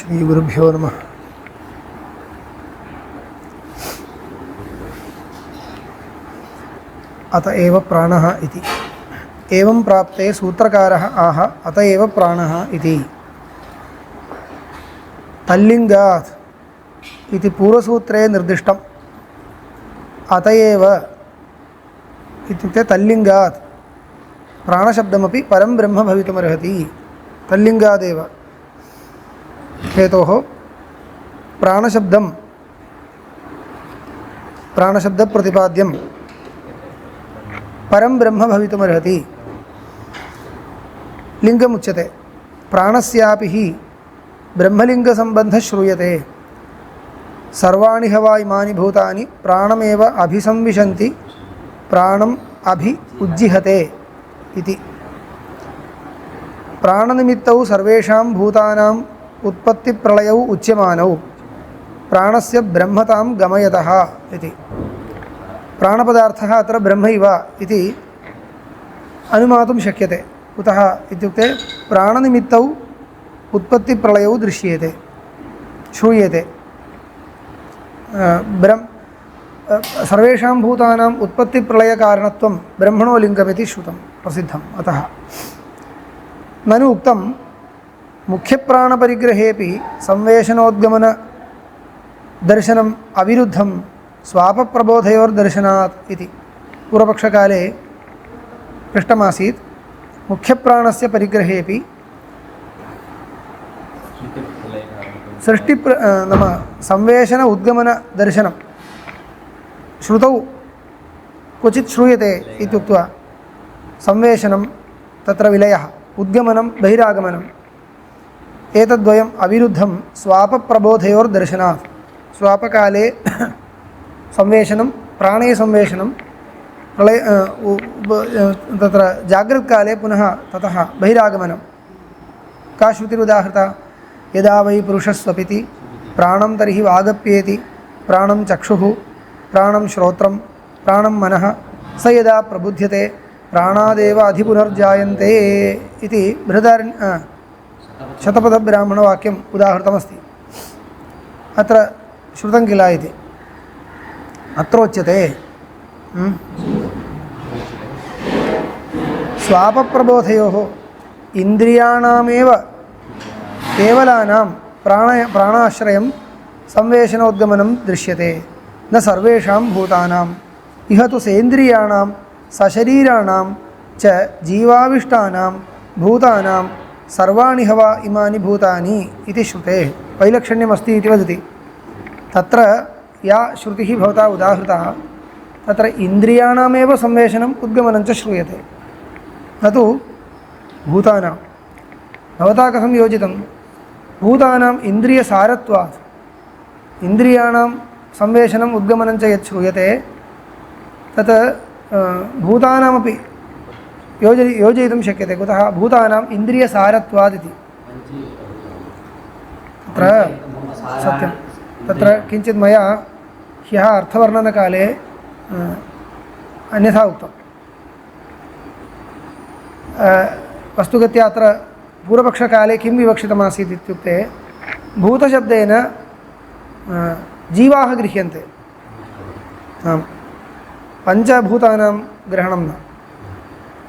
श्रीगुरुभ्यो नमः। अत एव प्राणः इति एवं प्राप्ते सूत्रकारः आह अत एव प्राणः इति। तल्लिङ्गात् इति पूर्वसूत्रे निर्दिष्टम्। अत एव इत्युक्ते तल्लिङ्गात् प्राणशब्दमपि परं ब्रह्म भवितुमर्हति। तल्लिङ्गादेव हेतोः प्राणशब्दप्रतिपाद्यं परं ब्रह्म भवितुमर्हति। लिङ्गमुच्यते। प्राणस्यापि हि ब्रह्मलिङ्गसम्बन्धः श्रूयते। सर्वाणि ह वा इमानि भूतानि प्राणमेव अभिसंविशन्ति प्राणम् अभि उज्जिहते इति। प्राणनिमित्तौ सर्वेषां भूतानाम् उत्पत्तिप्रलयौ उच्यमानौ प्राणस्य ब्रह्मतां गमयतः इति। प्राणपदार्थः अत्र ब्रह्मैव इति अनुमातुं शक्यते। कुतः इत्युक्ते प्राणनिमित्तौ उत्पत्तिप्रलयौ दृश्येते श्रूयेते। सर्वेषां भूतानाम् उत्पत्तिप्रलयकारणत्वं ब्रह्मणो लिङ्गमिति श्रुतं प्रसिद्धम्। अतः ननु उक्तं मुख्यप्राणपरिग्रहेऽपि संवेशनोद्गमनदर्शनम् अविरुद्धं स्वापप्रबोधयोर्दर्शनात् इति। पूर्वपक्षकाले पृष्टमासीत् मुख्यप्राणस्य परिग्रहेऽपि नाम संवेशन उद्गमनदर्शनं श्रुतौ क्वचित् श्रूयते इत्युक्त्वा संवेशनं तत्र विलयः, उद्गमनं बहिरागमनम्, एतद्वयम् अविरुद्धं स्वापप्रबोधयोर्दर्शनात्। स्वापकाले संवेशनं, प्राणे संवेशनं, प्रलय तत्र जागृत्काले पुनः ततः बहिरागमनं। का श्रुतिरुदाहृता? यदा वै पुरुषस्वपिति प्राणं तर्हि वागप्येति प्राणं चक्षुः प्राणं श्रोत्रं प्राणं मनः स यदा प्रबुध्यते प्राणादेव अधिपुनर्जायन्ते इति शतपथब्राह्मणवाक्यम् उदाहृतमस्ति। अत्र श्रुतं किल इति अत्रोच्यते। स्वापप्रबोधयोः इन्द्रियाणामेव केवलानां प्राणाश्रयं संवेशनोद्गमनं दृश्यते, न सर्वेषां भूतानाम्। इह तु सेन्द्रियाणां सशरीराणां च जीवाविष्टानां भूतानां सर्वाणि ह वा इमानि भूतानि इति श्रुतेः वैलक्षण्यमस्ति इति वदति। तत्र या श्रुतिः भवता उदाहृता तत्र इन्द्रियाणामेव संवेशनम् उद्गमनं च श्रूयते, न तु भूतानां। भवता कथं योजितं? भूतानाम् इन्द्रियसारत्वात् इन्द्रियाणां संवेशनम् उद्गमनं च यत् श्रूयते तत् भूतानामपि योजयितुं शक्यते। कुतः? भूतानाम् इन्द्रियसारत्वादिति। तत्र सत्यं तत्र किञ्चित् मया ह्यः अर्थवर्णनकाले अन्यथा उक्तं। वस्तुगत्या अत्र पूर्वपक्षकाले किं विवक्षितमासीत् इत्युक्ते भूतशब्देन जीवाः गृह्यन्ते। पञ्चभूतानां ग्रहणं न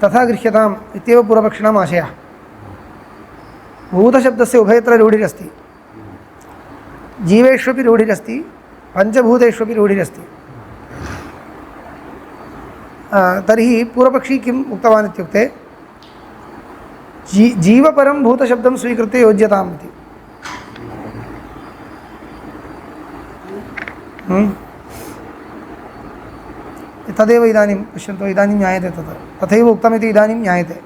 तथा गृह्यताम् इत्येव पूर्वपक्षिणाम् आशयः। भूतशब्दस्य उभयत्र रूढिरस्ति, जीवेष्वपि रूढिरस्ति, पञ्चभूतेष्वपि रूढिरस्ति। तर्हि पूर्वपक्षी किम् उक्तवान् इत्युक्ते जीवपरं भूतशब्दं स्वीकृत्य योज्यताम् इति। तदेव इदानीं पश्यन्तु, इदानीं ज्ञायते तत् तथैव उक्तमिति इदानीं ज्ञायते।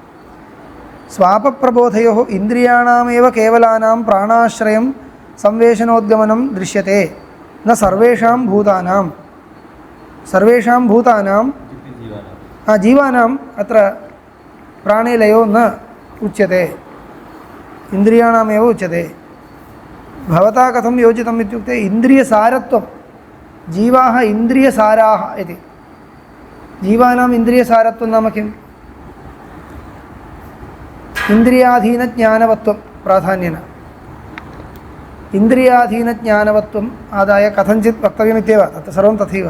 स्वापप्रबोधयोः इन्द्रियाणामेव केवलानां प्राणाश्रयं संवेशनोद्गमनं दृश्यते, न सर्वेषां भूतानां। सर्वेषां भूतानां जीवानाम् अत्र प्राणे लयो न उच्यते, इन्द्रियाणामेव उच्यते। भवता कथं योजितम् इत्युक्ते इन्द्रियसारत्वं, जीवाः इन्द्रियसाराः इति। जीवानाम् इन्द्रियसारत्वं नाम किम्? इन्द्रियाधीनज्ञानवत्वं प्राधान्येन। इन्द्रियाधीनज्ञानवत्वम् आदाय कथञ्चित् वक्तव्यमित्येव तत् सर्वं तथैव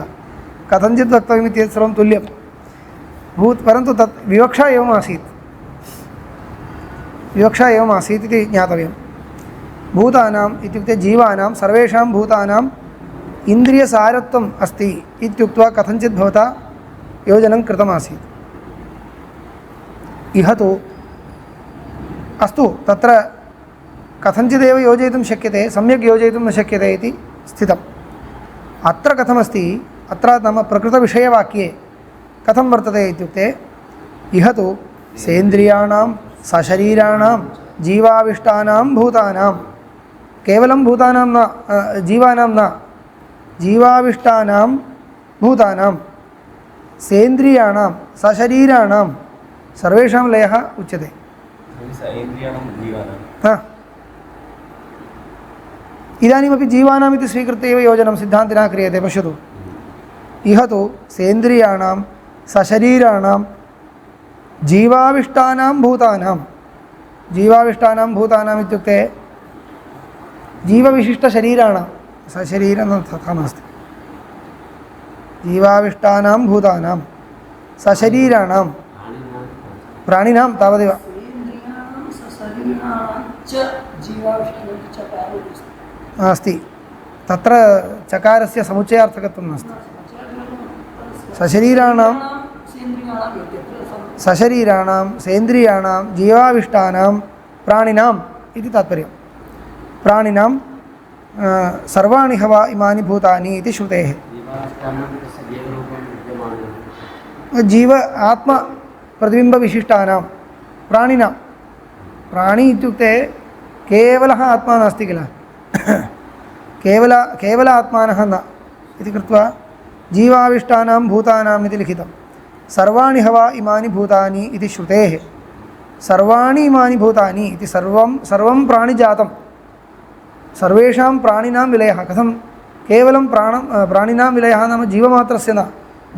कथञ्चित् वक्तव्यमित्येतत् सर्वं तुल्यं परन्तु तत् विवक्षा एवम् आसीत् इति ज्ञातव्यं भूतानाम् इत्युक्ते जीवानां सर्वेषां भूतानाम् इन्द्रियसारत्वम् अस्ति इत्युक्त्वा कथञ्चित् भवता योजनं कृतमासीत् इह तु अस्तु तत्र कथञ्चिदेव योजयितुं शक्यते सम्यक् योजयितुं न शक्यते इति स्थितम् अत्र कथमस्ति अत्र नाम प्रकृतविषयवाक्ये कथं वर्तते इत्युक्ते इह तु सेन्द्रियाणां सशरीराणां जीवाविष्टानां भूतानां केवलं भूतानां न जीवानां न जीवाविष्टानां भूतानां सेन्द्रियाणां सशरीराणां सर्वेषां लयः उच्यते इदानीमपि जीवानाम् इति स्वीकृत्य एव योजनं सिद्धान्तिना क्रियते पश्यतु इह तु सेन्द्रियाणां सशरीराणां जीवाविष्टानां भूतानाम् इत्युक्ते जीवविशिष्टशरीराणां सशरीरं तथा नास्ति जीवाविष्टानां भूतानां सशरीराणां प्राणिनां तावदेव अस्ति तत्र चकारस्य समुच्चयार्थकत्वं नास्ति सशरीराणां सेन्द्रियाणां जीवाविष्टानां प्राणिनाम् इति तात्पर्यं प्राणिनां सर्वाणि हवा इमानि भूतानि इति श्रुतेः जीव आत्मा प्रतिबिम्बविशिष्टानां प्राणिनां प्राणी इत्युक्ते केवलः आत्मा नास्ति किल केवल आत्मानः न इति कृत्वा जीवाविष्टानां भूतानाम् इति लिखितं सर्वाणि हवा इमानि भूतानि इति श्रुतेः सर्वाणि इमानि भूतानि इति सर्वं प्राणिजातं सर्वेषां प्राणिनां विलयः कथं केवलं प्राणिनां विलयः नाम जीवमात्रस्य न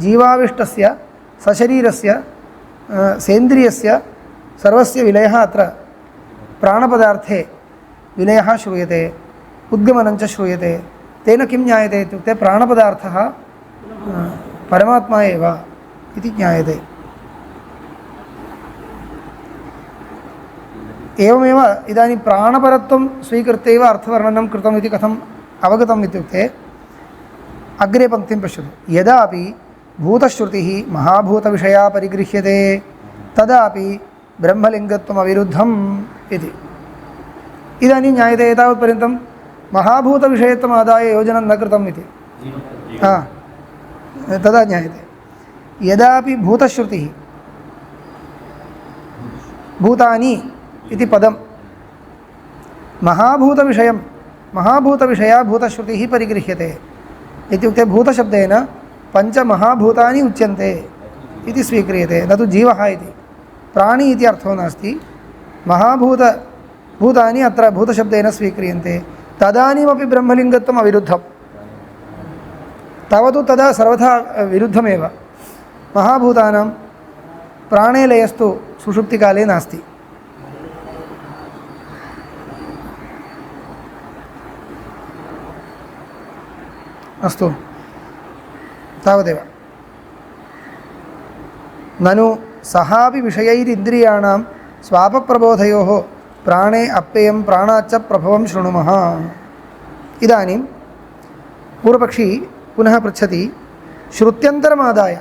जीवाविष्टस्य सशरीरस्य सेन्द्रियस्य सर्वस्य विलयः अत्र प्राणपदार्थे विलयः श्रूयते उद्गमनं च श्रूयते तेन किं ज्ञायते इत्युक्ते प्राणपदार्थः परमात्मा एव इति ज्ञायते एवमेव इदानीं प्राणपरत्वं स्वीकृत्यैव अर्थवर्णनं कृतम् इति कथम् अवगतम् इत्युक्ते अग्रे पङ्क्तिं पश्यतु यदापि भूतश्रुतिः महाभूतविषया परिगृह्यते तदापि ब्रह्मलिङ्गत्वम् अविरुद्धम् इति इदानीं ज्ञायते एतावत्पर्यन्तं महाभूतविषयत्वम् आदाय योजनं न कृतम् इति तदा ज्ञायते यदापि भूतश्रुतिः भूतानि इति पदं महाभूतविषया भूतश्रुतिः परिगृह्यते इत्युक्ते भूतशब्देन पञ्चमहाभूतानि उच्यन्ते इति स्वीक्रियते न तु जीवः इति प्राणी इति अर्थो नास्ति भूतानि अत्र भूतशब्देन स्वीक्रियन्ते तदानीमपि ब्रह्मलिङ्गत्वम् अविरुद्धं तावत् तदा सर्वथा विरुद्धमेव महाभूतानां प्राणे लयस्तु सुषुप्तिकाले नास्ति अस्तु तावदेव ननु सहापि विषयैरिन्द्रियाणां स्वापप्रबोधयोः प्राणे अप्ययं प्राणाच्च प्रभवं शृणुमः इदानीं पूर्वपक्षी पुनः पृच्छति श्रुत्यन्तरमादाय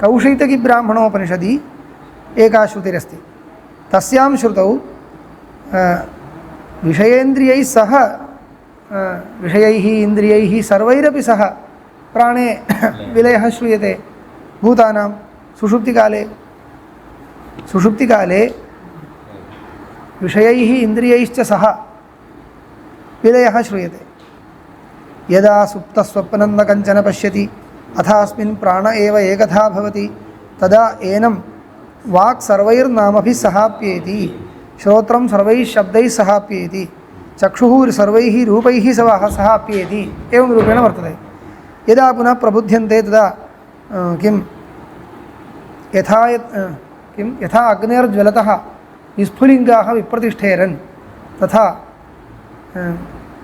कौशीतकीब्राह्मणोपनिषदि एका श्रुतिरस्ति तस्यां श्रुतौ विषयेन्द्रियैः सह विषयैः इन्द्रियैः सर्वैरपि सह प्राणे विलयः श्रूयते भूतानां सुषुप्तिकाले विषयैः इन्द्रियैश्च सह विलयः श्रूयते यदा सुप्तस्वप्नं न कञ्चन पश्यति अथास्मिन् प्राण एव एकथा भवति तदा एनं वाक् सर्वैर्नामभिः सहाप्येति श्रोत्रं सर्वैः शब्दैः सहाप्येति चक्षुः सर्वैः रूपैः सहाप्येति एवं रूपेण वर्तते यदा पुनः प्रबुध्यन्ते तदा यथा अग्नेर्ज्वलतः विस्फुलिङ्गाः विप्रतिष्ठेरन् तथा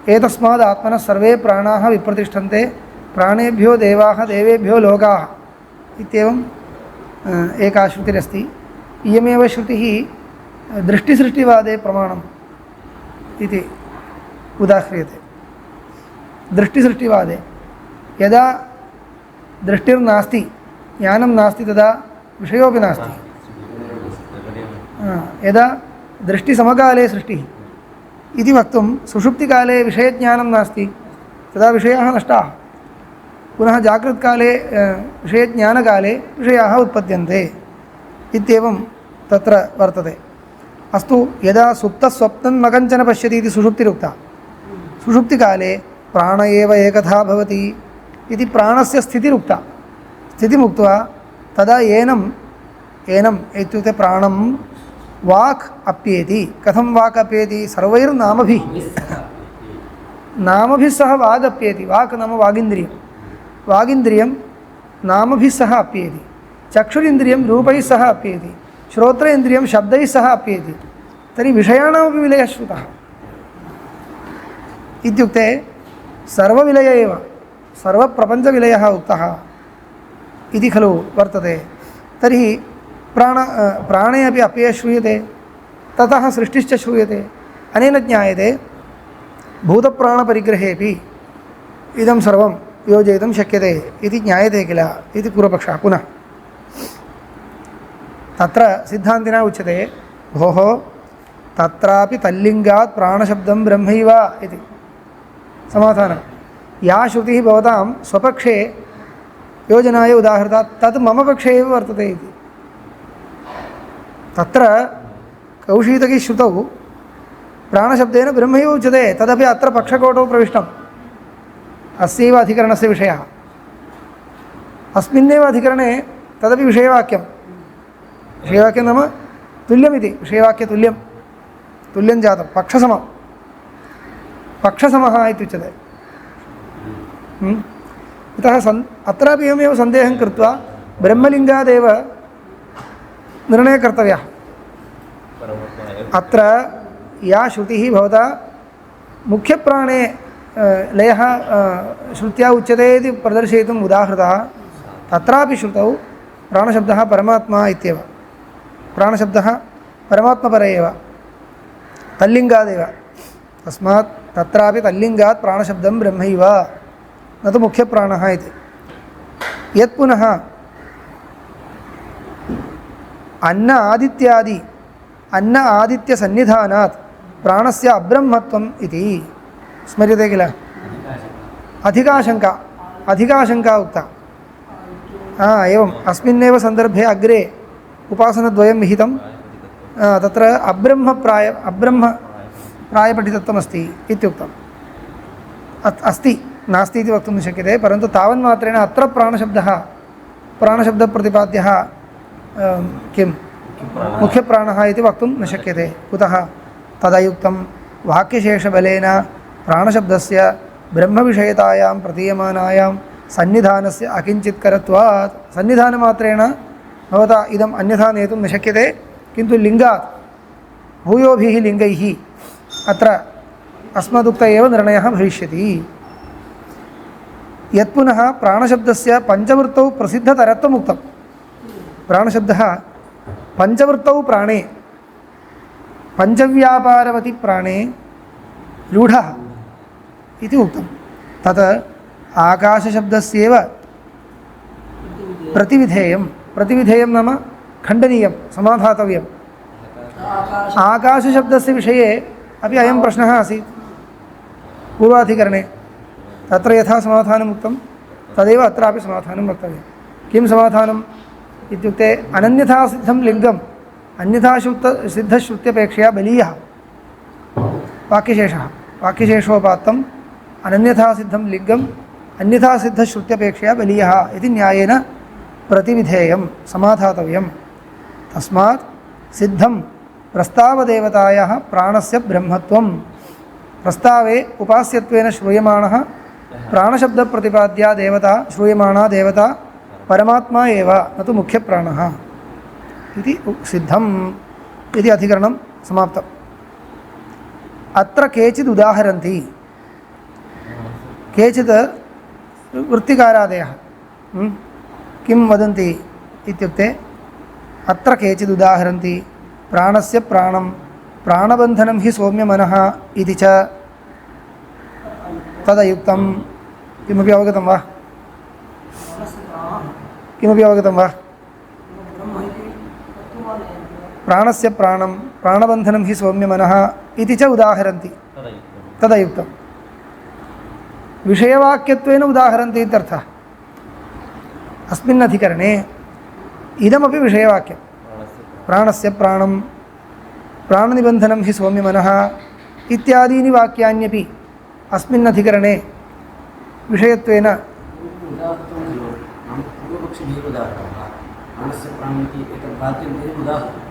एतस्माद् आत्मनः सर्वे प्राणाः विप्रतिष्ठन्ते प्राणेभ्यो देवाः देवेभ्यो लोकाः इत्येवम् एका श्रुतिरस्ति। इयमेव श्रुतिः दृष्टिसृष्टिवादे प्रमाणम् इति उदाह्रियते। दृष्टिसृष्टिवादे यदा दृष्टिर्नास्ति ज्ञानं नास्ति तदा विषयोपि नास्ति। यदा दृष्टिसमकाले सृष्टिः इति वक्तुं सुषुप्तिकाले विषयज्ञानं नास्ति तदा विषयाः नष्टाः। पुनः जागृत्काले विषयज्ञानकाले विषयाः उत्पद्यन्ते इत्येवं तत्र वर्तते। अस्तु, यदा सुप्तस्वप्नं न कञ्चन पश्यति इति सुषुप्तिरुक्ता। सुषुप्तिकाले प्राण एव एकथा भवति इति प्राणस्य स्थितिरुक्ता। स्थितिमुक्त्वा तदा एनम् इत्युक्ते प्राणं वाक् अप्येति। कथं वाक् अप्येति? सर्वैर्नामभिः नामभिः सह वाग् अप्येति। वाक् नाम वागिन्द्रियं। वागिन्द्रियं नामभिः सह अप्येति। चक्षुरिन्द्रियं रूपैः सह अप्येति। श्रोत्रेन्द्रियं शब्दैः सह अप्येति। तर्हि विषयाणामपि विलयः श्रुतः इत्युक्ते सर्वविलय एव, सर्वप्रपञ्चविलयः उक्तः इति खलु वर्तते। तर्हि प्राणे अपि अप्ययः श्रूयते, ततः सृष्टिश्च श्रूयते। अनेन ज्ञायते भूतप्राणपरिग्रहेपि इदं सर्वं योजयितुं शक्यते इति ज्ञायते किल इति पूर्वपक्षः। पुनः तत्र सिद्धान्तिना उच्यते, भोः तत्रापि तल्लिङ्गात् प्राणशब्दं ब्रह्मैव इति समाधानं। या श्रुतिः भवतां स्वपक्षे योजनाय उदाहृता तत् मम पक्षे एव वर्तते इति। तत्र कौशीतकीश्रुतौ प्राणशब्देन ब्रह्मैव उच्यते, तदपि अत्र पक्षकोटौ प्रविष्टम्। अस्यैव अधिकरणस्य विषयः। अस्मिन्नेव अधिकरणे तदपि विषयवाक्यं। विषयवाक्यं नाम तुल्यमिति, विषयवाक्यतुल्यं, तुल्यं जातं, पक्षसमं, पक्षसमः इत्युच्यते। इतः अत्रापि एवमेव सन्देहं कृत्वा ब्रह्मलिङ्गादेव निर्णयः कर्तव्यः। अत्र या श्रुतिः भवता मुख्यप्राणे लयः श्रुत्या उच्यते इति प्रदर्शयितुम् उदाहृतः, तत्रापि श्रुतौ प्राणशब्दः परमात्मा इत्येव। प्राणशब्दः परमात्मपर एव, तल्लिङ्गादेव। तस्मात् तत्रापि तल्लिङ्गात् प्राणशब्दं ब्रह्मैव न तु मुख्यप्राणः इति। यत् पुनः अन्न आदित्यसन्निधानात् प्राणस्य अब्रह्मत्वम् इति स्मर्यते किल? अधिकाशङ्का उक्ता। एवम् अस्मिन्नेव सन्दर्भे अग्रे उपासनद्वयं विहितं। तत्र अब्रह्मप्रायपठितत्वमस्ति इत्युक्तम्। अस्ति, नास्ति इति वक्तुं न शक्यते, परन्तु तावन्मात्रेण अत्र प्राणशब्दप्रतिपाद्यः किं मुख्यप्राणः इति वक्तुं न शक्यते। कुतः? तदयुक्तं वाक्यशेषबलेन प्राणशब्दस्य ब्रह्मविषयतायां प्रतीयमानायां सन्निधानस्य अकिञ्चित्करत्वात्। सन्निधानमात्रेण भवता इदम् अन्यथा नेतुं न शक्यते, किन्तु लिङ्गात् भूयोभिः लिङ्गैः अत्र अस्मदुक्त एव निर्णयः भविष्यति। यत्पुनः प्राणशब्दस्य पञ्चवृत्तौ प्रसिद्धतरत्वम् उक्तं। प्राणशब्दः पञ्चवृत्तौ प्राणे, पञ्चव्यापारवति प्राणे रूढः इति उक्तं। तत् आकाशशब्दस्येव प्रतिविधेयं नाम खण्डनीयं, समाधातव्यम्। आकाशशब्दस्य विषये अपि अयं प्रश्नः आसीत् पूर्वाधिकरणे। तत्र यथा समाधानम् उक्तं तदेव अत्रापि समाधानं वक्तव्यं। किं समाधानम् इत्युक्ते अनन्यथा सिद्धं लिङ्गम् अन्यथा सिद्धश्रुत्यपेक्षया बलीयः वाक्यशेषः। वाक्यशेषोपात्तम् अनन्यथा सिद्धं लिङ्गम् अन्यथा सिद्धश्रुत्यपेक्षया बलीयः इति न्यायेन प्रतिविधेयं, समाधातव्यं। तस्मात् सिद्धं प्रस्तावदेवतायाः प्राणस्य ब्रह्मत्वं। प्रस्तावे उपास्यत्वेन श्रूयमाणः प्राणशब्दप्रतिपाद्या देवता, श्रूयमाणा देवता परमात्मा एव, न तु मुख्यप्राणः इति सिद्धम् इति अधिकरणं समाप्तम्। अत्र केचित् उदाहरन्ति केचित् वृत्तिकारादयः किं वदन्ति इत्युक्ते अत्र केचित् उदाहरन्ति प्राणस्य प्राणं प्राणबन्धनं हि सौम्य मनः इति च तदयुक्तं किमपि अवगतं वा किमपि अवगतं वा प्राणस्य प्राणं प्राणबन्धनं हि सौम्य मनः इति च उदाहरन्ति तदयुक्तं विषयवाक्यत्वेन उदाहरन्ति इत्यर्थः अस्मिन् अधिकरणे इदमपि विषयवाक्यं प्राणस्य प्राणं प्राणनिबन्धनं हि सौम्य मनः इत्यादीनि वाक्यान्यपि अस्मिन् अधिकरणे विषयत्वेन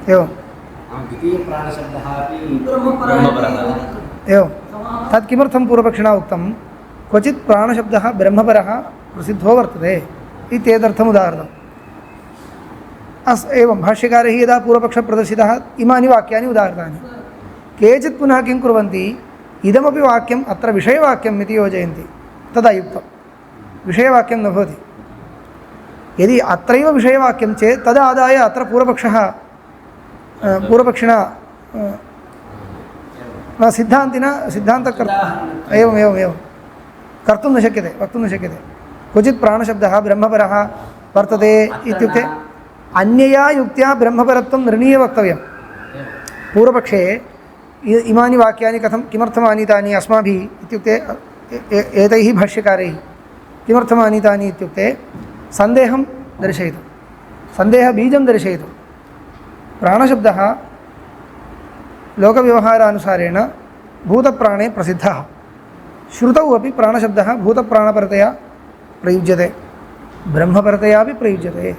एवं एवं तत् किमर्थं पूर्वपक्षिणा उक्तं क्वचित् प्राणशब्दः ब्रह्मपरः प्रसिद्धो वर्तते इत्येतदर्थम् उदाहरणम् एवं भाष्यकारैः यदा पूर्वपक्षप्रदर्शितः इमानि वाक्यानि उदाहृतानि केचित् पुनः किं कुर्वन्ति इदमपि वाक्यम् अत्र विषयवाक्यम् इति योजयन्ति तदयुक्तं विषयवाक्यं न भवति यदि अत्रैव विषयवाक्यं चेत् तदादाय अत्र पूर्वपक्षिणा सिद्धान्तिना सिद्धान्तकर्तुम् एवं कर्तुं न शक्यते वक्तुं न शक्यते क्वचित् प्राणशब्दः ब्रह्मपरः वर्तते इत्युक्ते अन्यया युक्त्या ब्रह्मपरत्वं निर्णीय वक्तव्यं पूर्वपक्षे इमानि वाक्यानि किमर्थम् आनीतानि अस्माभिः इत्युक्ते एतैः भाष्यकारैः किमर्थम् आनीतानि इत्युक्ते सन्देहं दर्शयितुं सन्देहबीजं दर्शयितुं प्राणशब्दः लोकव्यवहारानुसारेण भूतप्राणे प्रसिद्धः श्रुतौ अपि प्राणशब्दः भूतप्राणपरतया प्रयुज्यते ब्रह्मपरतयापि प्रयुज्यते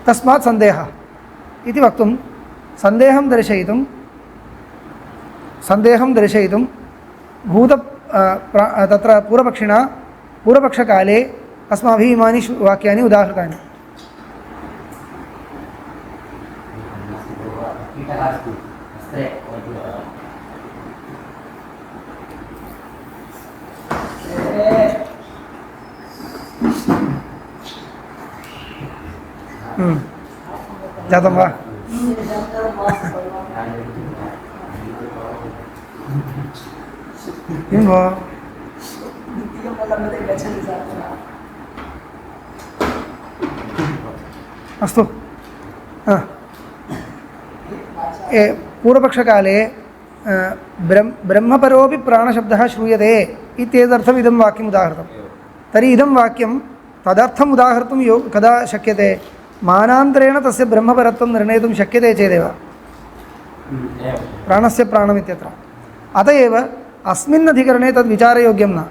तस्मात् सन्देहः इति वक्तुं सन्देहं दर्शयितुं तत्र पूर्वपक्षिणा पूर्वपक्षकाले अस्माभिः इमानि वाक्यानि उदाहृतानि जातं वा किं भो अस्तु पूर्वपक्षकाले ब्रह्मपरोऽपि प्राणशब्दः श्रूयते इत्येतदर्थम् इदं वाक्यम् उदाहृतं तर्हि इदं वाक्यं तदर्थम् उदाहर्तुं कदा शक्यते मानान्तरेण तस्य ब्रह्मपरत्वं निर्णेतुं शक्यते चेदेव प्राणस्य प्राणमित्यत्र अत एव अस्मिन् अधिकरणे तद् विचारयोग्यं न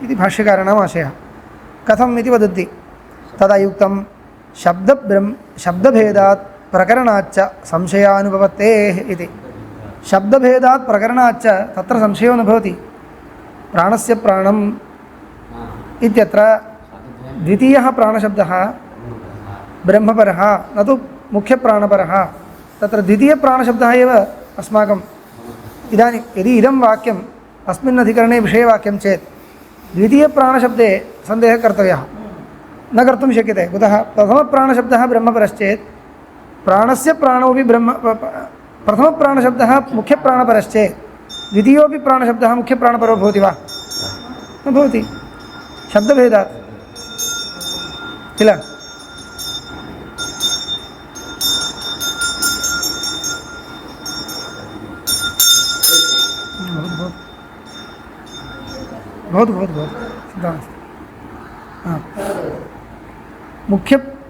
इति भाष्यकाराणाम् आशयः कथम् इति वदन्ति तदयुक्तं शब्दभेदात् प्रकरणाच्च संशयानुभवतेः इति शब्दभेदात् प्रकरणाच्च तत्र संशयो न भवति प्राणस्य प्राणम् इत्यत्र द्वितीयः प्राणशब्दः ब्रह्मपरः न तु मुख्यप्राणपरः तत्र द्वितीयप्राणशब्दः एव अस्माकम् इदानीं यदि इदं वाक्यम् अस्मिन् अधिकरणे विषयवाक्यं चेत् द्वितीयप्राणशब्दे सन्देहः कर्तव्यः न कर्तुं शक्यते कुतः प्रथमप्राणशब्दः ब्रह्मपरश्चेत् प्राणस्य प्राणोऽपि प्रथमप्राणशब्दः मुख्यप्राणपरश्चेत् द्वितीयोऽपि प्राणशब्दः मुख्यप्राणपरो भवति वा न भवति शब्दभेदात् किल भवतु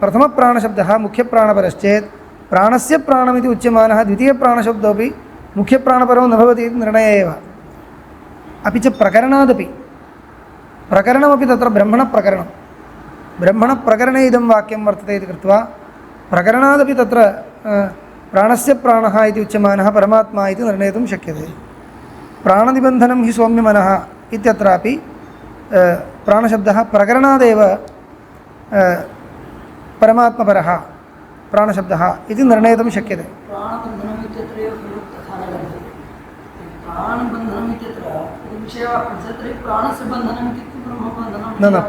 प्रथमप्राणशब्दः मुख्यप्राणपरश्चेत् प्राणस्य प्राणमिति उच्यमानः द्वितीयप्राणशब्दोऽपि मुख्यप्राणपरो न भवति इति निर्णयः एव अपि च प्रकरणमपि तत्र ब्रह्मणप्रकरणे इदं वाक्यं वर्तते इति कृत्वा प्रकरणादपि तत्र प्राणस्य प्राणः इति उच्यमानः परमात्मा इति निर्णेतुं शक्यते प्राणनिबन्धनं हि सौम्यमनः इत्यत्रापि प्राणशब्दः प्रकरणादेव परमात्मपरः प्राणशब्दः इति निर्णेतुं शक्यते न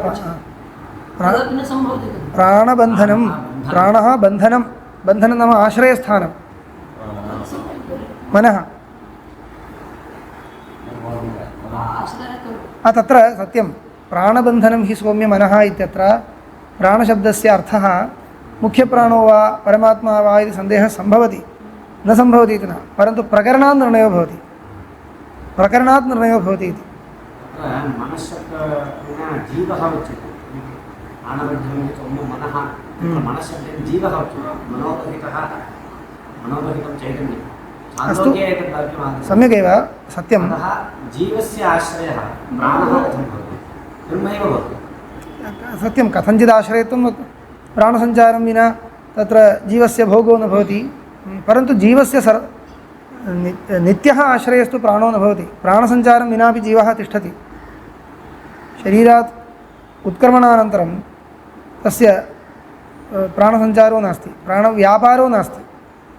प्राणबन्धनं प्राणः बन्धनं बन्धनं नाम आश्रयस्थानं मनः तत्र सत्यं प्राणबन्धनं हि सौम्य मनः इत्यत्र प्राणशब्दस्य अर्थः मुख्यप्राणो वा परमात्मा वा इति सन्देहः सम्भवति न सम्भवति इति न परन्तु प्रकरणात् निर्णयो भवति प्रकरणात् निर्णयो भवति इति अस्तु सम्यगेव सत्यं जीवस्य आश्रयः प्राणः कथं भवति ब्रह्मैव भवति सत्यं कथञ्चिदाश्रयत्वं प्राणसञ्चारं विना तत्र जीवस्य भोगो न भवति परन्तु जीवस्य नित्यः आश्रयस्तु प्राणो न भवति प्राणसञ्चारं विनापि जीवः तिष्ठति शरीरात् उत्क्रमणानन्तरं तस्य प्राणसञ्चारो नास्ति प्राणव्यापारो नास्ति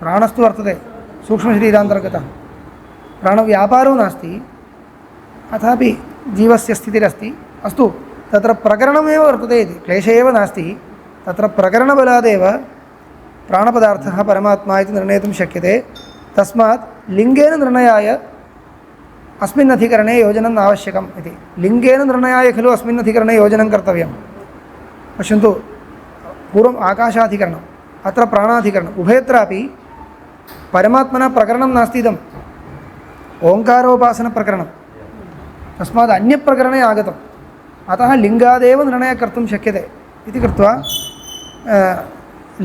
प्राणस्तु वर्तते सूक्ष्मशरीरान्तर्गतः प्राणव्यापारो नास्ति अथापि जीवस्य स्थितिरस्ति अस्तु तत्र प्रकरणमेव वर्तते इति क्लेशः एव नास्ति तत्र प्रकरणबलादेव प्राणपदार्थः परमात्मा इति निर्णेतुं शक्यते तस्मात् लिङ्गेन निर्णयाय अस्मिन् अधिकरणे योजनं आवश्यकम् इति लिङ्गेन निर्णयाय खलु अस्मिन् अधिकरणे योजनं कर्तव्यं पश्यन्तु पूर्वम् आकाशाधिकरणम् अत्र प्राणाधिकरणम् उभयत्रापि परमात्मना प्रकरणं नास्ति इदम् ओङ्कारोपासनप्रकरणं तस्मात् अन्यप्रकरणे आगतम् अतः लिङ्गादेव निर्णयः कर्तुं शक्यते इति कृत्वा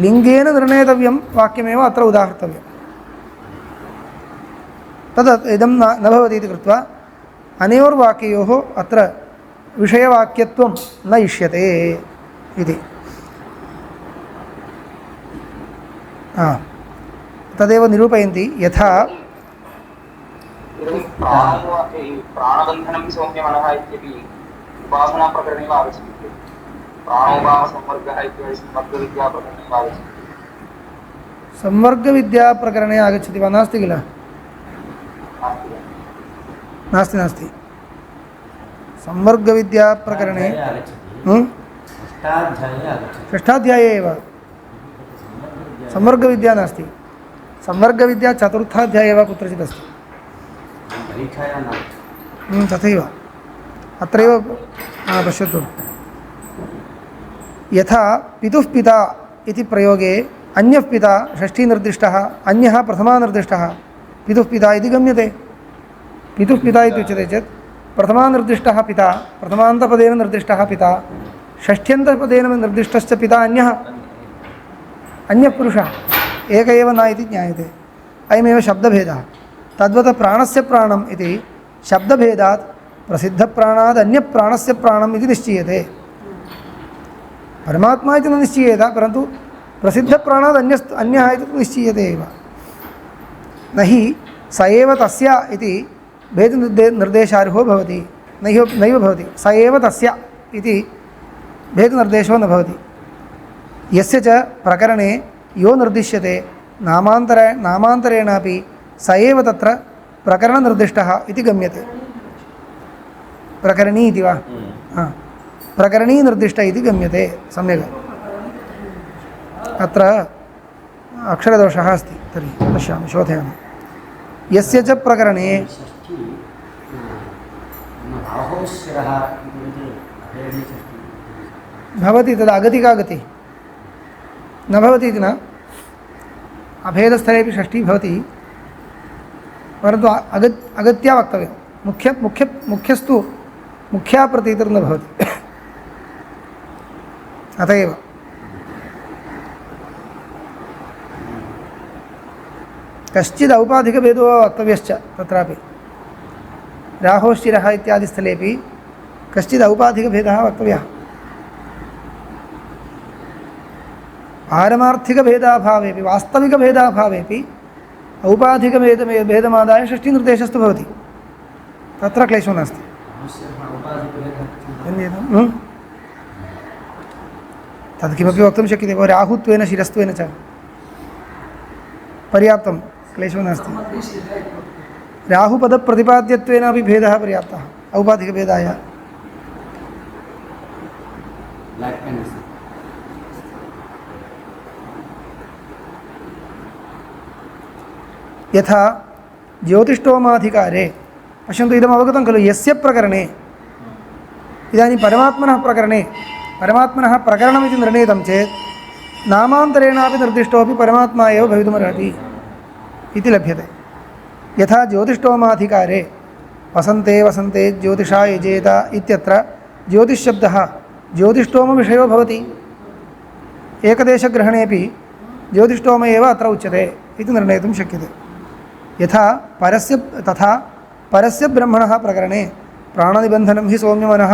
लिङ्गेन निर्णेतव्यं वाक्यमेव अत्र उदाहर्तव्यं तद् इदं न भवति इति कृत्वा अनयोर्वाक्ययोः अत्र विषयवाक्यत्वं न इष्यते इति तदेव निरूपयन्ति यथा प्राणबन्धनं सौम्यमनः इत्यपि उपासनाप्रकरणे आगच्छति प्राणोपासंवर्गः इत्यादि संवर्गविद्याप्रकरणे आगच्छति संवर्गविद्याप्रकरणे आगच्छति वा नास्ति किल नास्ति नास्ति संवर्गविद्याप्रकरणे षष्ठाध्याये एव संवर्गविद्या नास्ति संवर्गविद्या चतुर्थाध्याये वा कुत्रचित् अस्ति तथैव अत्रैव पश्यतु यथा पितुः पिता इति प्रयोगे अन्यः पिता षष्ठीनिर्दिष्टः अन्यः प्रथमानिर्दिष्टः पितुः पिता इति गम्यते पितुः पिता इत्युच्यते चेत् प्रथमानिर्दिष्टः पिता प्रथमान्तपदेन निर्दिष्टः पिता षष्ठ्यन्तपदेन निर्दिष्टश्च पिता अन्यः पुरुषः एक एव न इति ज्ञायते अयमेव शब्दभेदः तद्वत् प्राणस्य प्राणम् इति शब्दभेदात् प्रसिद्धप्राणाद् अन्यप्राणस्य प्राणम् इति निश्चीयते परमात्मा इति न निश्चीयेत परन्तु प्रसिद्धप्राणाद् अन्यः इति निश्चीयते एव न हि स एव तस्य इति भेदनिर्देशार्हो भवति नैव भवति स एव तस्य इति भेदनिर्देशो न भवति यस्य च प्रकरणे यो निर्दिश्यते नामान्तरेणापि स एव तत्र प्रकरणनिर्दिष्टः इति गम्यते प्रकरणी इति वा प्रकरणी निर्दिष्ट इति गम्यते सम्यक् अत्र अक्षरदोषः अस्ति तर्हि पश्यामि शोधयामि यस्य च प्रकरणे भवति तद् अगतिका गतिः न भवति इति न अभेदस्थलेपि षष्ठी भवति परन्तु अगत्या वक्तव्यं मुख्यस्तु मुख्या प्रतीतिर्न भवति अत एव कश्चिद् औपाधिकभेदो वक्तव्यश्च तत्रापि राहोश्चिरः इत्यादि स्थलेपि कश्चिद् औपाधिकभेदः वक्तव्यः पारमार्थिकभेदाभावेपि वास्तविकभेदाभावेपि औपाधिकभेदमादाय षष्ठीनिर्देशस्तु भवति तत्र क्लेशो नास्ति तद् किमपि वक्तुं शक्यते भो राहुत्वेन शिरस्त्वेन च पर्याप्तं क्लेशो नास्ति राहुपदप्रतिपाद्यत्वेन अपि भेदः पर्याप्तः औपाधिकभेदाय ब्लैक पेन यथा ज्योतिष्टोमाधिकारे पश्यन्तु इदम् अवगतं खलु यस्य प्रकरणे इदानीं परमात्मनः प्रकरणे परमात्मनः प्रकरणमिति निर्णीतं चेत् नामान्तरेणापि निर्दिष्टोपि परमात्मा एव भवितुमर्हति इति लभ्यते। यथा ज्योतिष्टोमाधिकारे वसन्ते वसन्ते ज्योतिषा यजेत इत्यत्र ज्योतिष्शब्दः ज्योतिष्टोमविषयो भवति। एकदेशग्रहणेपि ज्योतिष्टोम एव अत्र उच्यते इति निर्णेतुं शक्यते। यथा परस्य ब्रह्मणः प्रकरणे प्राणनिबन्धनं हि सौम्यमनः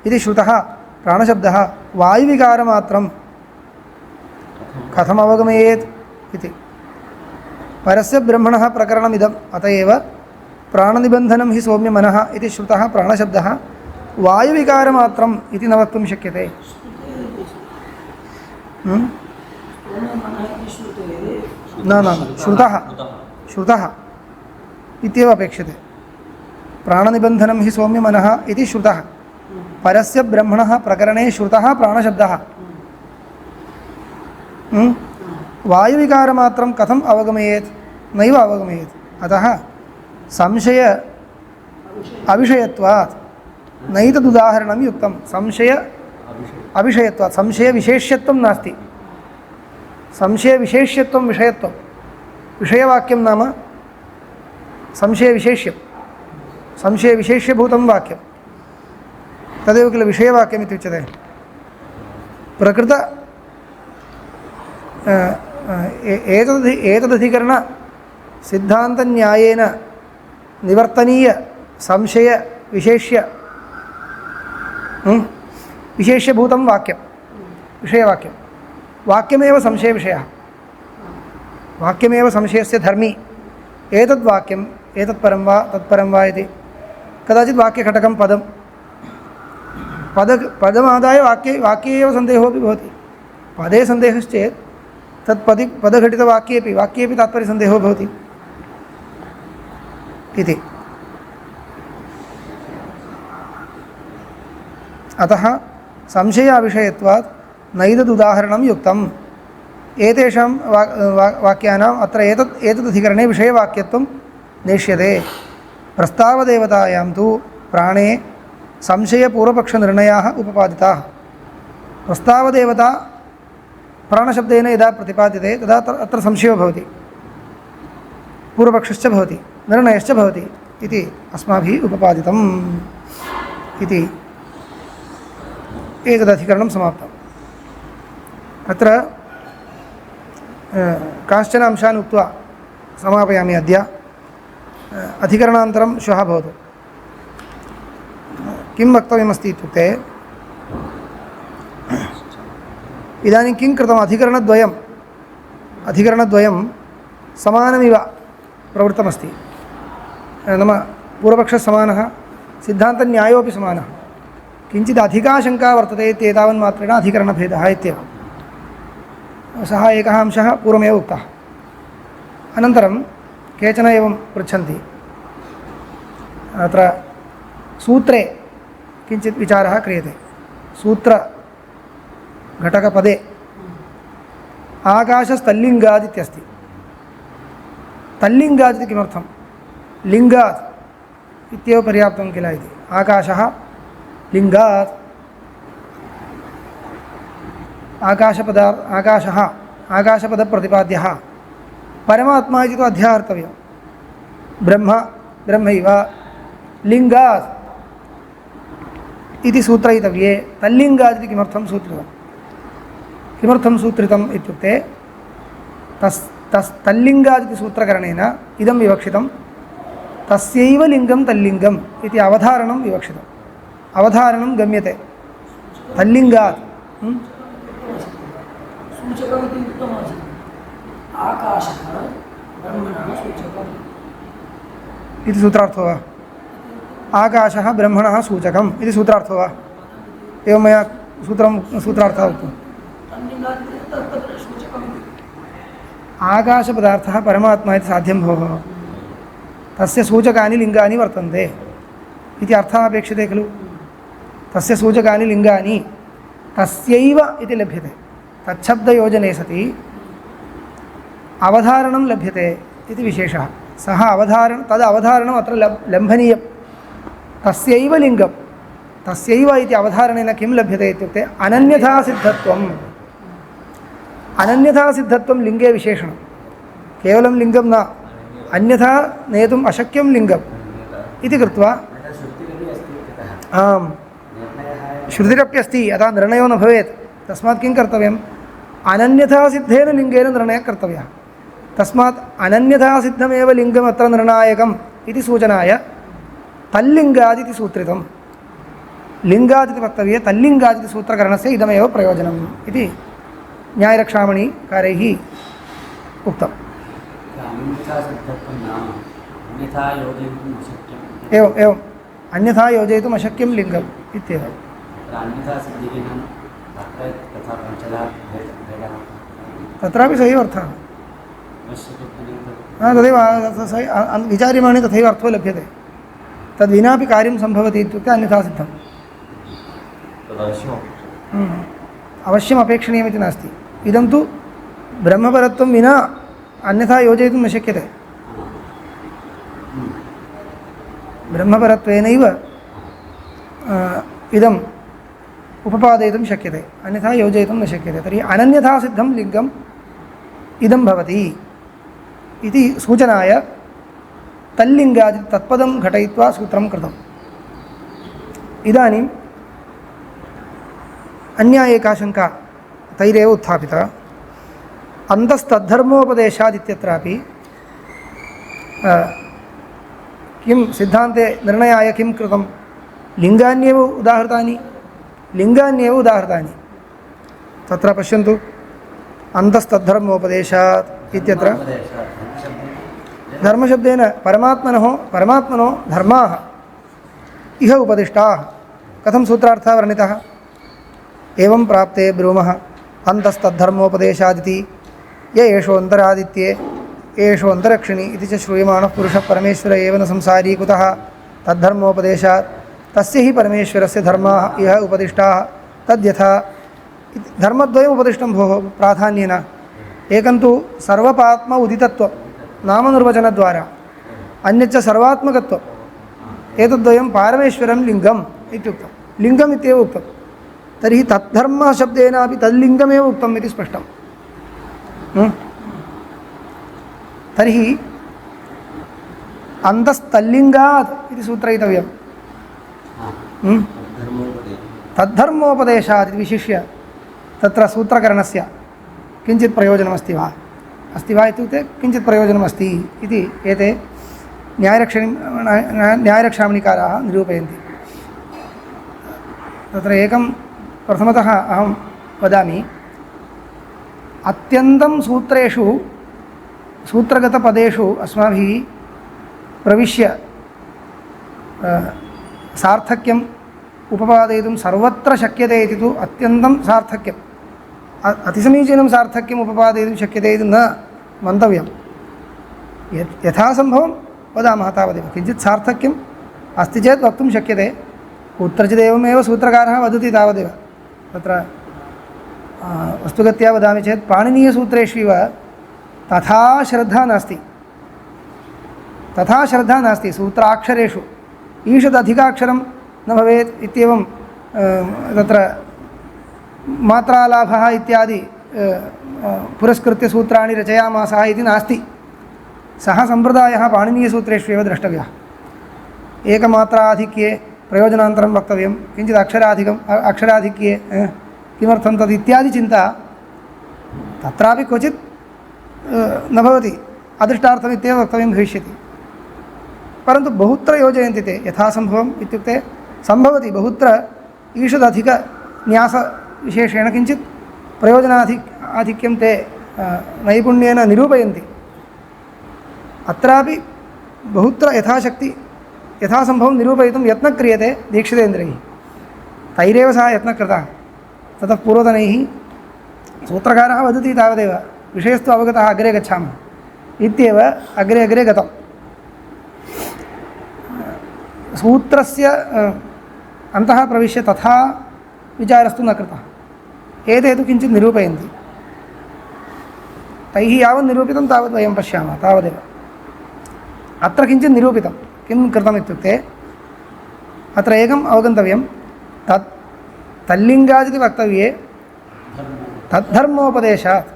इति श्रुतः प्राणशब्दः वायुविकारमात्रं कथम् अवगमयेत् इति। परस्य ब्रह्मणः प्रकरणमिदम् अत एव प्राणनिबन्धनं हि सौम्यमनः इति श्रुतः प्राणशब्दः वायुविकारमात्रम् इति न वक्तुं शक्यते। न श्रुतः इत्येव अपेक्षते। प्राणनिबन्धनं हि सौम्यमनः इति श्रुतः परस्य ब्रह्मणः प्रकरणे श्रुतः प्राणशब्दः वायुविकारमात्रं कथम् अवगमयेत् नैव अवगमयेत्। अतः संशय अविषयत्वात् नैतदुदाहरणं युक्तं। संशय अविषयत्वात् संशयविशेष्यत्वं नास्ति। संशयविशेष्यत्वं विषयत्वं विषयवाक्यं नाम संशयविशेष्यं संशयविशेष्यभूतं वाक्यं तदेव किल विषयवाक्यम् इत्युच्यते। प्रकृत एतदधिकरण सिद्धान्तन्यायेन निवर्तनीय संशय विशेष्य विशेष्यभूतं वाक्यं विषयवाक्यं वाक्यमेव संशयविषयः वाक्यमेव संशयस्य धर्मी। एतद्वाक्यम् एतत्परं वा तत्परं वा इति कदाचित् वाक्यघटकं पदमादाय वाक्ये एव सन्देहोऽपि भवति। पदे सन्देहश्चेत् पदघटितवाक्येपि तात्पर्यसन्देहो भवति इति। अतः संशयाविषयत्वात् नैतदुदाहरणं युक्तम्। एतेषां वाक्यानाम् अत्र एतदधिकरणे विषयवाक्यत्वं नेष्यते। प्रस्तावदेवतायां तु प्राणे संशयपूर्वपक्षनिर्णयाः उपपादिताः। प्रस्तावदेवता प्राणशब्देन यदा प्रतिपाद्यते तदा अत्र संशयो भवति, पूर्वपक्षश्च भवति, निर्णयश्च भवति इति अस्माभिः उपपादितम् इति एतदधिकरणं समाप्तम्। अत्र कांश्चन अंशान् उक्त्वा समापयामि अद्य। अधिकरणान्तरं श्वः भवतु। किं वक्तव्यमस्ति इत्युक्ते इदानीं किं कृतम् अधिकरणद्वयं समानमिव प्रवृत्तमस्ति। नाम पूर्वपक्षः समानः, सिद्धान्तन्यायोपि समानः, किञ्चित् अधिका शङ्का वर्तते इत्येतावन्मात्रेण अधिकरणभेदः इत्येव। सः एकः अंशः पूर्वमेव उक्तः। अनन्तरं केचन एवं पृच्छन्ति, अत्र सूत्रे किञ्चित् विचारः क्रियते। सूत्रघटकपदे आकाशस्तल्लिङ्गात् इत्यस्ति। तल्लिङ्गात् इति किमर्थं? लिङ्गात् इत्येव पर्याप्तं किल इति। आकाशः लिङ्गात्, आकाशः आकाशपदप्रतिपाद्यः, परमात्मा इति तु अध्याहर्तव्यं। ब्रह्मैव लिङ्गात् इति सूत्रयितव्ये। तल्लिङ्गात् इति किमर्थं सूत्रितं? किमर्थं सूत्रितम् इत्युक्ते तल्लिङ्गात् इति सूत्रकरणेन इदं विवक्षितं, तस्यैव लिङ्गं तल्लिङ्गम् इति अवधारणं विवक्षितम्। अवधारणं गम्यते तल्लिङ्गात्। इति सूत्रार्थो वा? आकाशः ब्रह्मणः सूचकम् इति सूत्रार्थो वा? एवं मया सूत्रार्थः उक्तः। आकाशपदार्थः परमात्मा इति साध्यं भोः। तस्य सूचकानि लिङ्गानि वर्तन्ते इति अर्थः अपेक्षते खलु। तस्य सूचकानि लिङ्गानि तस्यैव इति लभ्यते। तच्छब्दयोजने सति अवधारणं लभ्यते इति विशेषः। सः तद् अवधारणम् अत्र लम्भनीयं। तस्यैव लिङ्गं तस्यैव इति अवधारणेन किं लभ्यते इत्युक्ते अनन्यथासिद्धत्वम्। अनन्यथासिद्धत्वं लिङ्गे विशेषणं, केवलं लिङ्गं न, अन्यथा नेतुम् अशक्यं लिङ्गम् इति कृत्वा आम् श्रुतिरप्यस्ति, अतः निर्णयो न भवेत्। तस्मात् किं कर्तव्यम्, अनन्यथासिद्धेन लिङ्गेन निर्णयः कर्तव्यः। तस्मात् अनन्यथासिद्धमेव लिङ्गम् अत्र निर्णायकम् इति सूचनाय तल्लिङ्गादिति सूत्रितं। लिङ्गादिति वक्तव्ये तल्लिङ्गादिति सूत्रकरणस्य इदमेव प्रयोजनम् इति न्यायरक्षामणिकारैः उक्तम्। एवम् अन्यथा योजयितुम् अशक्यं लिङ्गम् इत्येव। तत्रापि सहैव अर्थः, तदेव विचार्यमाणे तथैव अर्थो लभ्यते। तद्विनापि कार्यं सम्भवति इत्युक्ते अन्यथा सिद्धम्। अवश्यम् अपेक्षणीयमिति नास्ति। इदं तु ब्रह्मपरत्वं विना अन्यथा योजयितुं न शक्यते। ब्रह्मपरत्वेनैव इदम् उपपादयितुं शक्यते, अन्यथा योजयितुं न शक्यते। तर्हि अनन्यथा सिद्धं लिङ्गम् इदं भवति इति सूचनाय तल्लिङ्गादि तत्पदं घटयित्वा सूत्रं कृतम्। इदानीम् अन्या एका शङ्का तैरेव उत्थापिता। अन्तस्तद्धर्मोपदेशादित्यत्रापि किं सिद्धान्ते निर्णयाय किं कृतं, लिङ्गान्येव उदाहृतानि तत्र पश्यन्तु। अन्तस्तद्धर्मोपदेशात् इत्यत्र धर्मशब्देन परमात्मनो धर्माः इह उपदिष्टाः। कथं सूत्रार्थः वर्णितः, एवं प्राप्ते ब्रूमः अन्तस्तद्धर्मोपदेशादिति य एषोऽन्तरादित्ये एषोऽन्तरक्षिणी इति च श्रूयमाणः पुरुषः परमेश्वर एव न संसारी कुतः तद्धर्मोपदेशात् तस्य हि परमेश्वरस्य धर्माः इह उपदिष्टाः तद्यथा। धर्मद्वयम् उपदिष्टं भोः प्राधान्येन। एकं तु सर्वपात्म उदितत्वं नामनिर्वचनद्वारा, अन्यच्च सर्वात्मकत्वम्। एतद्वयं पारमेश्वरं लिङ्गम् इत्युक्तं, लिङ्गम् इत्येव उक्तं। तर्हि तद्धर्मशब्देनापि तल्लिङ्गमेव उक्तम् इति स्पष्टम्। तर्हि अन्तस्तल्लिङ्गात् इति सूत्रयितव्यम्। तद्धर्मोपदेशात् इति विशिष्य तत्र सूत्रकरणस्य किञ्चित् प्रयोजनमस्ति वा इत्युक्ते किञ्चित् प्रयोजनमस्ति इति एते न्यायरक्षामणिकाराः निरूपयन्ति। तत्र एकं प्रथमतः अहं वदामि। अत्यन्तं सूत्रेषु सूत्रगतपदेषु अस्माभिः प्रविश्य सार्थक्यम् उपपादयितुं सर्वत्र शक्यते इति तु अत्यन्तं सार्थक्यम्, अतिसमीचीनं सार्थक्यम् उपपादयितुं शक्यते इति न मन्तव्यं। यथासम्भवं वदामः तावदेव। किञ्चित् सार्थक्यम् अस्ति चेत् वक्तुं शक्यते। कुत्रचिदेवमेव सूत्रकारः वदति तावदेव। तत्र वस्तुगत्या वदामि चेत् पाणिनीयसूत्रेष्विव तथा श्रद्धा नास्ति। सूत्राक्षरेषु ईषदधिकाक्षरं न भवेत् इत्येवं तत्र मात्रालाभः इत्यादि पुरस्कृत्य सूत्राणि रचयामासः इति नास्ति। सः सम्प्रदायः पाणिनीयसूत्रेष्वेव द्रष्टव्यः। एकमात्राधिक्ये प्रयोजनान्तरं वक्तव्यं, किञ्चित् अक्षराधिक्ये किमर्थं तद् इत्यादि चिन्ता तत्रापि क्वचित् न भवति, अदृष्टार्थमित्येव वक्तव्यं भविष्यति। परन्तु बहुत्र योजयन्ति ते यथासम्भवम् इत्युक्ते सम्भवति बहुत्र ईषदधिकन्यासविशेषेण किञ्चित् प्रयोजनाधिक्यं ते नैपुण्येन निरूपयन्ति। अत्रापि बहुत्र यथासम्भवं निरूपयितुं यत्नः क्रियते दीक्षितेन्द्रैः। तैरेव सः यत्नः कृतः। ततः पूर्वतनैः सूत्रकारः वदति तावदेव, विषयस्तु अवगतः, अग्रे गच्छामः इत्येव अग्रे गतं। सूत्रस्य अन्तः प्रविश्य तथा विचारस्तु न कृतः। एते तु किञ्चित् निरूपयन्ति। तैः यावत् निरूपितं तावत् वयं पश्यामः, तावदेव। अत्र किञ्चित् निरूपितं। किं कृतम् इत्युक्ते अत्र एकम् अवगन्तव्यं, तल्लिङ्गादिति वक्तव्ये तद्धर्मोपदेशात्,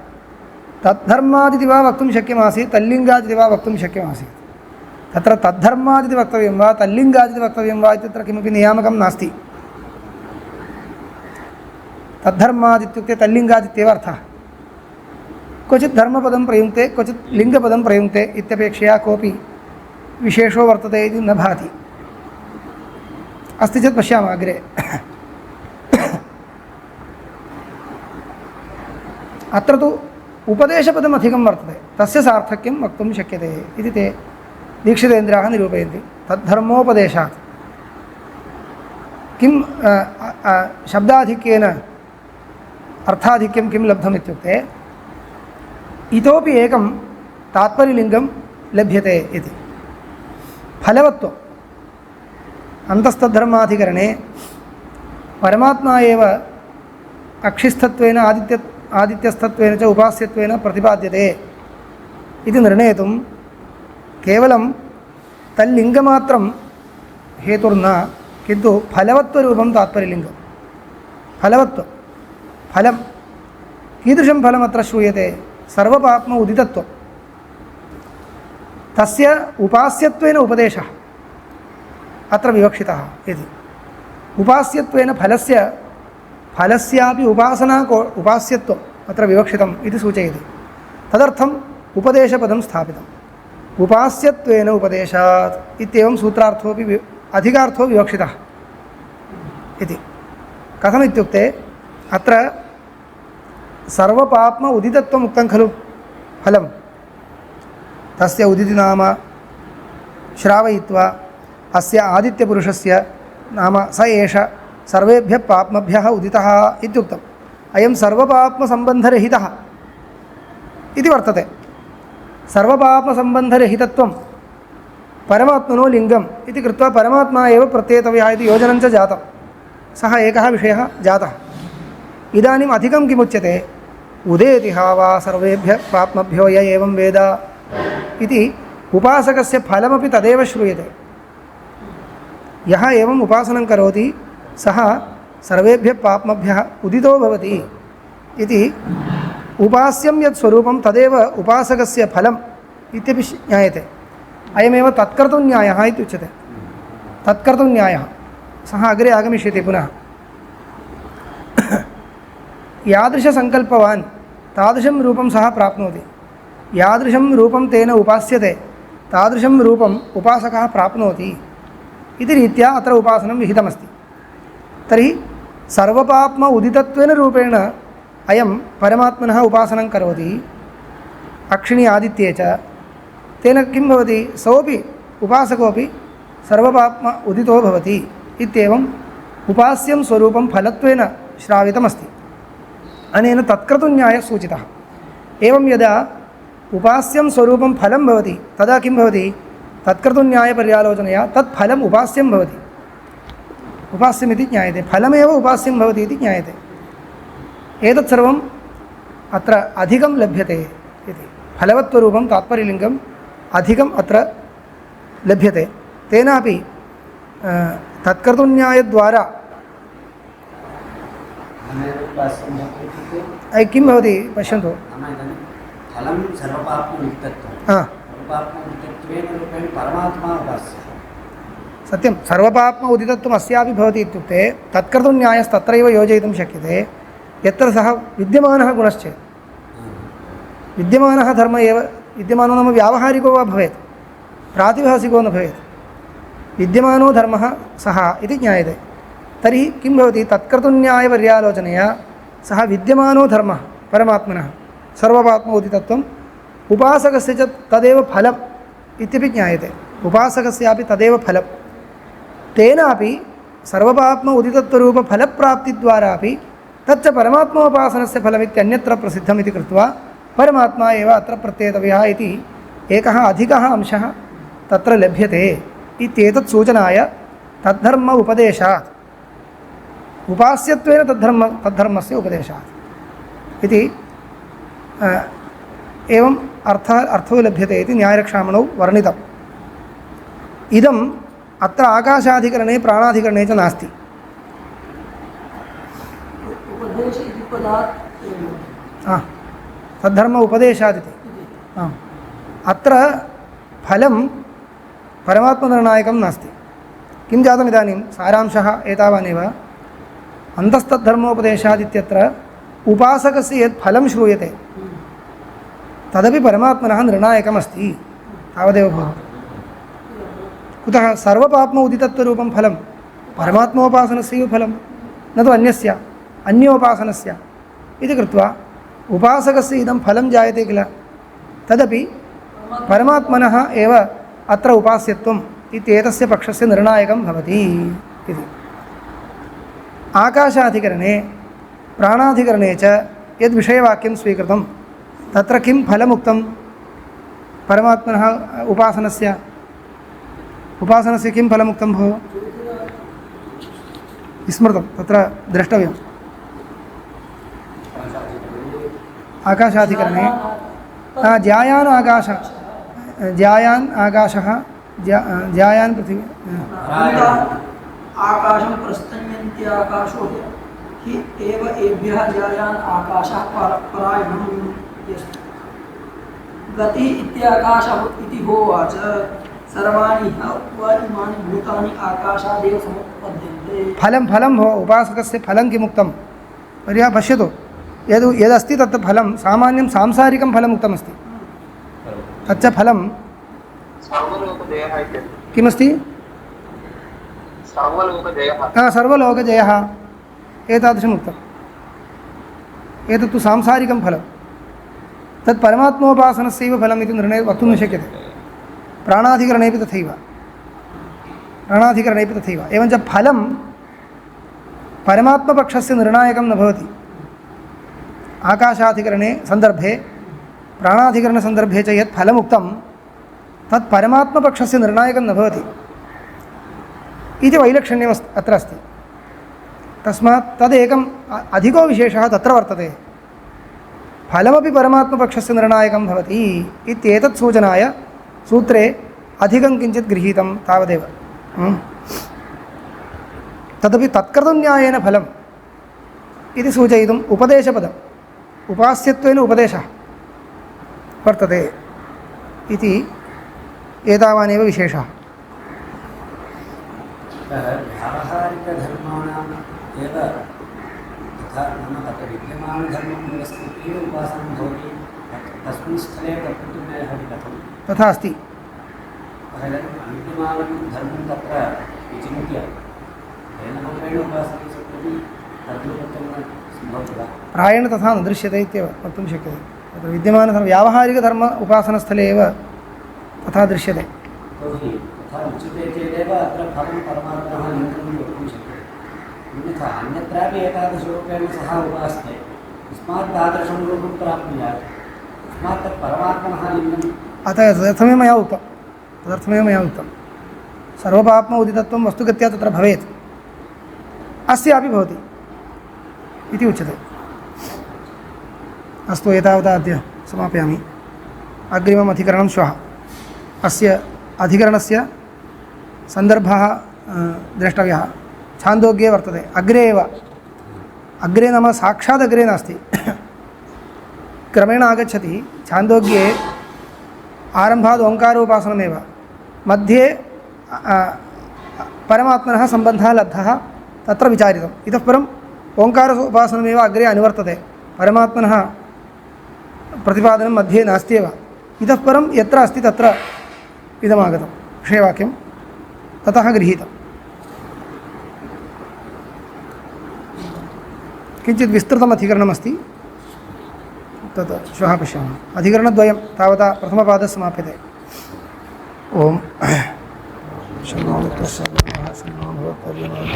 तद्धर्मादिति वा वक्तुं शक्यमासीत्, तल्लिङ्गादिति वा वक्तुं शक्यमासीत्। तत्र तद्धर्मादिति वक्तव्यं वा तल्लिङ्गादिति वक्तव्यं वा इत्यत्र किमपि नियामकं नास्ति। तद्धर्मादित्युक्ते तल्लिङ्गादित्येव अर्थः। क्वचित् धर्मपदं प्रयुङ्क्ते, क्वचित् लिङ्गपदं प्रयुङ्क्ते इत्यपेक्षया कोऽपि विशेषो वर्तते इति न भाति। अस्ति चेत् पश्यामः अग्रे। अत्र तु उपदेशपदम् अधिकं वर्तते, तस्य सार्थक्यं वक्तुं शक्यते इति ते दीक्षितेन्द्राः निरूपयन्ति। तद्धर्मोपदेशात् किं शब्दाधिक्येन अर्थाधिक्यं किं लब्धम् इत्युक्ते इतोपि एकं तात्पर्यलिङ्गं लभ्यते इति। फलवत्वम् अन्तस्तद्धर्माधिकरणे परमात्मा एव अक्षिस्थत्वेन आदित्यस्थत्वेन च उपास्यत्वेन प्रतिपाद्यते इति निर्णेतुं केवलं तल्लिङ्गमात्रं हेतुर्न, किन्तु फलवत्वरूपं तात्पर्यलिङ्गं। फलवत्वं, फलं कीदृशं फलमत्र श्रूयते? सर्वपाप्म उदितत्वं। तस्य उपास्यत्वेन उपदेशः अत्र विवक्षितः इति। उपास्यत्वेन फलस्यापि उपास्यत्वम् अत्र विवक्षितम् इति सूचयति। तदर्थम् उपदेशपदं स्थापितम्। उपास्यत्वेन उपदेशात् इत्येवं सूत्रार्थोपि अधिकार्थो विवक्षितः इति। कथमित्युक्ते अत्र सर्वपाप्म उदितत्वम् उक्तं खलु फलं, तस्य उदिति नाम श्रावयित्वा अस्य आदित्यपुरुषस्य नाम स एष सर्वेभ्यः पाप्मभ्यः उदितः इत्युक्तम्। अयं सर्वपाप्मसम्बन्धरहितः इति वर्तते। सर्वपाप्मसम्बन्धरहितत्वं परमात्मनो लिङ्गम् इति कृत्वा परमात्मा एव प्रत्येतव्यः इति योजनं च जातं। सः एकः विषयः जातः। इदानीम् अधिकं किमुच्यते? उदेतिः वा सर्वेभ्यः पाप्मभ्यो य एवं वेद इति उपासकस्य फलमपि तदेव श्रूयते। यः एवम् उपासनं करोति सः सर्वेभ्यः पाप्मभ्यः उदितो भवति इति उपास्यं यत् स्वरूपं तदेव उपासकस्य फलम् इत्यपि ज्ञायते। अयमेव तत्कर्तुन्यायः इति उच्यते। तत्कर्तुन्यायः सः अग्रे आगमिष्यति पुनः। यादृशसङ्कल्पवान् तादृशं रूपं सः प्राप्नोति। यादृशं रूपं तेन उपास्यते तादृशं रूपम् उपासकः प्राप्नोति इति रीत्या अत्र उपासनं विहितमस्ति। तर्हि सर्वपाप्म उदितत्वेन रूपेण अयं परमात्मनः उपासनं करोति अक्षिणी आदित्ये च, तेन किं भवति? सोऽपि उपासकोऽपि सर्वपाप्म उदितो भवति इत्येवम् उपास्यं स्वरूपं फलत्वेन श्रावितमस्ति। अनेन तत्क्रतुन्यायः सूचितः। एवं यदा उपास्यं स्वरूपं फलं भवति तदा किं भवति? तत्क्रतुन्यायपर्यालोचनया तत् फलम् उपास्यं भवति। उपास्यमिति ज्ञायते, फलमेव उपास्यं भवति इति ज्ञायते। एतत् सर्वम् अत्र अधिकं लभ्यते इति। फलवत्वरूपं तात्पर्यलिङ्गम् अधिकम् अत्र लभ्यते। तेनापि तत्क्रतुन्यायद्वारा किं भवति पश्यन्तु। सत्यं, सर्वपाप्म उदितत्वम् अस्यापि भवति इत्युक्ते तत्क्रतुन्यायस्तत्रैव योजयितुं शक्यते यत्र सः विद्यमानः गुणश्चेत्। विद्यमानः धर्म एव विद्यमानो नाम व्यावहारिको वा भवेत्, प्रातिभासिको न भवेत्। विद्यमानो धर्मः सः इति ज्ञायते। तर्हि किं भवति? तत्क्रतुन्यायपर्यालोचनया सः विद्यमानो धर्मः परमात्मनः सर्वपाप्म उदितत्वम् उपासकस्य च तदेव फलम् इत्यपि ज्ञायते। उपासकस्यापि तदेव फलं। तेनापि सर्वपाप्म उदितत्वरूपफलप्राप्तिद्वारापि तच्च परमात्मोपासनस्य फलमित्यन्यत्र प्रसिद्धम् इति कृत्वा परमात्मा एव अत्र प्रत्येतव्यः इति एकः अधिकः अंशः तत्र लभ्यते इत्येतत् सूचनाय तद्धर्म उपदेशात् उपास्यत्वेन तद्धर्मस्य उपदेशात् इति एवम् अर्थो लभ्यते इति न्यायरक्षामणौ वर्णितम्। इदम् अत्र आकाशाधिकरणे प्राणाधिकरणे च नास्ति। तद्धर्म उपदेशादिति अत्र फलं परमात्मनिर्णायकं नास्ति। किं जातम् इदानीं सारांशः एतावानेव अन्तस्तद्धर्मोपदेशादित्यत्र उपासकस्य यत् फलं श्रूयते तदपि परमात्मनः निर्णायकमस्ति तावदेव भवति। कुतः सर्वपाप्म उदितत्वरूपं फलं परमात्मोपासनस्यैव फलं न तु अन्यस्य अन्योपासनस्य इति कृत्वा उपासकस्य इदं फलं जायते किल तदपि परमात्मनः एव अत्र उपास्यत्वम् इत्येतस्य पक्षस्य निर्णायकं भवति इति। आकाशाधिकरणे प्राणाधिकरणे च यद् विषयवाक्यं स्वीकृतं तत्र किं फलमुक्तं परमात्मनः उपासनस्य किं फलमुक्तं भो विस्मृतं तत्र द्रष्टव्यम्। आकाशाधिकरणे ज्यायान् आकाशः ज्यायान् पृथिवी आकाशं प्रस्तन्यन्ति आकाशो हि एव एभ्यः ज्यायान् आकाशः परायणं यस्ति गति इत्याकाशः इति होवाच सर्वाणि इमानि भूतानि आकाशादेव समुत्पद्यन्ते। फलं भो उपासकस्य फलं किमुक्तं पश्यतु यदस्ति तत् फलं सामान्यं सांसारिकं फलम् उक्तमस्ति। तच्च फलं किमस्ति सर्वलोकजयः एतादृशम् उक्तम्। एतत्तु सांसारिकं फलं तत् परमात्मोपासनस्यैव फलम् इति निर्णयः वक्तुं न शक्यते। प्राणाधिकरणेपि तथैव एवञ्च फलं परमात्मपक्षस्य निर्णायकं न भवति। आकाशाधिकरणे सन्दर्भे प्राणाधिकरणसन्दर्भे च यत् फलमुक्तं तत् परमात्मपक्षस्य निर्णायकं न भवति इति वैलक्षण्यम् अत्र अस्ति। तस्मात् तदेकम् अधिको विशेषः तत्र वर्तते। फलमपि परमात्मपक्षस्य निर्णायकं भवति इत्येतत् सूचनाय सूत्रे अधिकं किञ्चित् गृहीतं तावदेव। तदपि तत्कृतन्यायेन फलम् इति सूचयितुम् उपदेशपदम् उपास्यत्वेन उपदेशः वर्तते इति एतावानेव विशेषः। व्यावहारिकधर्माणाम् एव तथा नाम तत्र विद्यमानधर्मं व्यवस्थित्य उपासनं भवति तस्मिन् स्थले कर्तृत्वन्यायः कथं तथा अस्ति। विद्यमानं धर्मं तत्र विचिन्त्य तेन रूपेण उपासने सत्यपि कर्तृत्वं सम्भवति वा? प्रायेण तथा न दृश्यते इत्येव वक्तुं शक्यते। तत्र विद्यमानधर्म व्यावहारिकधर्म उपासनस्थले एव तथा दृश्यते। तर्हि तथा उच्यते चेदेव अत्र फलं परमात्मनः लिङ्गं वक्तुं शक्यते। अन्यथा अन्यत्रापि एतादृशरूपेण सः उपास्ते तस्मात् तादृशं रूपं प्राप्नुयात् तस्मात् तत् परमात्मनः लिङ्गम् अतः तदर्थमेव मया उक्तं सर्वपाप्म उदितत्वं वस्तुगत्या तत्र भवेत् अस्यापि भवति इति उच्यते। अस्तु एतावता अद्य समापयामि। अग्रिमम् अधिकरणं श्वः। अस्य अधिकरणस्य सन्दर्भः द्रष्टव्यः। छान्दोग्ये वर्तते अग्रे एव अग्रे नाम साक्षात् अग्रे नास्ति क्रमेण आगच्छति। छान्दोग्ये आरम्भात् ओङ्कारोपासनमेव मध्ये परमात्मनः सम्बन्धः लब्धः तत्र विचारितम्। इतः परम् ओङ्कारोपासनमेव अग्रे अनुवर्तते। परमात्मनः प्रतिपादनं मध्ये नास्त्येव। इतः परं यत्र अस्ति तत्र इदमागतं विषयवाक्यं ततः गृहीतम्। किञ्चित् विस्तृतम् अधिकरणमस्ति तत् श्वः पश्यामः। अधिकरणद्वयं तावता प्रथमपादः समाप्यते। ओम शन्नो भवत्पर्यमाः